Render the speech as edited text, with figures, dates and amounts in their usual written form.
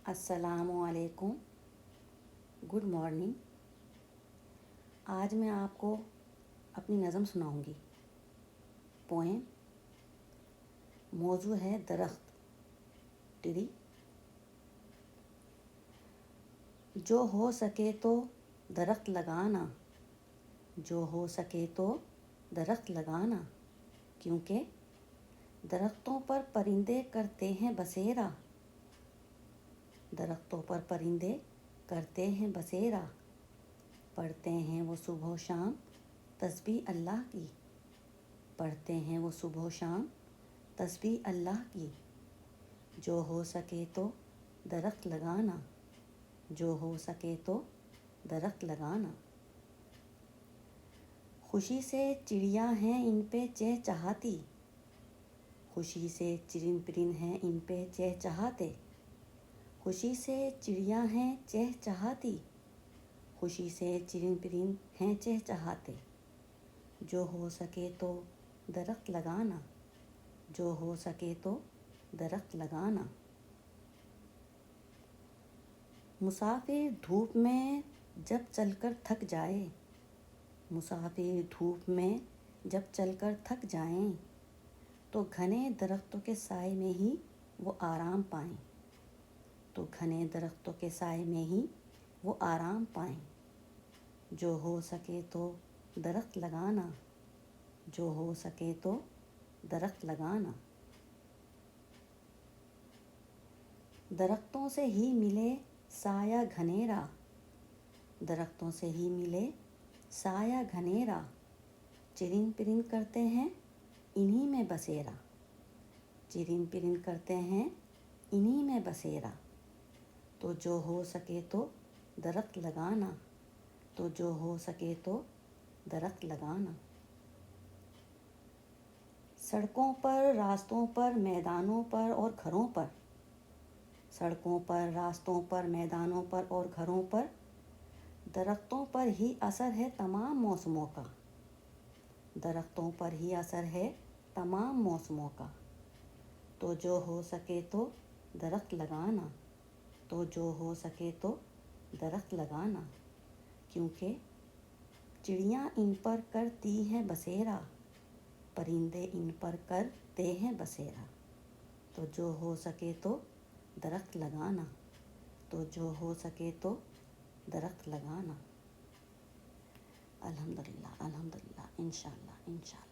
السلام علیکم، good morning. آج میں آپ کو اپنی نظم سناؤں گی۔ پوئم، موضوع ہے درخت، ٹری۔ جو ہو سکے تو درخت لگانا، جو ہو سکے تو درخت لگانا، کیونکہ درختوں پر پرندے کرتے ہیں بسیرا، درختوں پر پرندے کرتے ہیں بسیرا، پڑھتے ہیں وہ صبح و شام تسبیح اللہ کی، پڑھتے ہیں وہ صبح و شام تسبیح اللہ کی۔ جو ہو سکے تو درخت لگانا، جو ہو سکے تو درخت لگانا۔ خوشی سے چڑیا ہیں ان پہ چہچہاتی، خوشی سے چرند پرند ہیں ان پہ چہچہاتے، خوشی سے چڑیا ہیں چہچہاتی، خوشی سے چرند پرند ہیں چہچہاتے۔ جو ہو سکے تو درخت لگانا، جو ہو سکے تو درخت لگانا۔ مسافر دھوپ میں جب چل کر تھک جائے، مسافر دھوپ میں جب چل کر تھک جائیں، تو گھنے درختوں کے سائے میں ہی وہ آرام پائیں، تو گھنے درختوں کے سائے میں ہی وہ آرام پائیں۔ جو ہو سکے تو درخت لگانا، جو ہو سکے تو درخت لگانا۔ درختوں سے ہی ملے سایہ گھنیرا، درختوں سے ہی ملے سایہ گھنیرا، چرند پرند کرتے ہیں انہی میں بسیرا، چرند پرند کرتے ہیں انہی میں بسیرا۔ تو جو ہو سکے تو درخت لگانا، تو جو ہو سکے تو درخت لگانا۔ سڑکوں پر، راستوں پر، میدانوں پر اور گھروں پر، سڑکوں پر، راستوں پر، میدانوں پر اور گھروں پر، درختوں پر ہی اثر ہے تمام موسموں کا، درختوں پر ہی اثر ہے تمام موسموں کا۔ تو جو ہو سکے تو درخت لگانا، تو جو ہو سکے تو درخت لگانا، کیونکہ چڑیاں ان پر کرتی ہیں بسیرا، پرندے ان پر کرتے ہیں بسیرا۔ تو جو ہو سکے تو درخت لگانا، تو جو ہو سکے تو درخت لگانا۔ الحمدللہ، الحمدللہ، انشاءاللہ، انشاءاللہ۔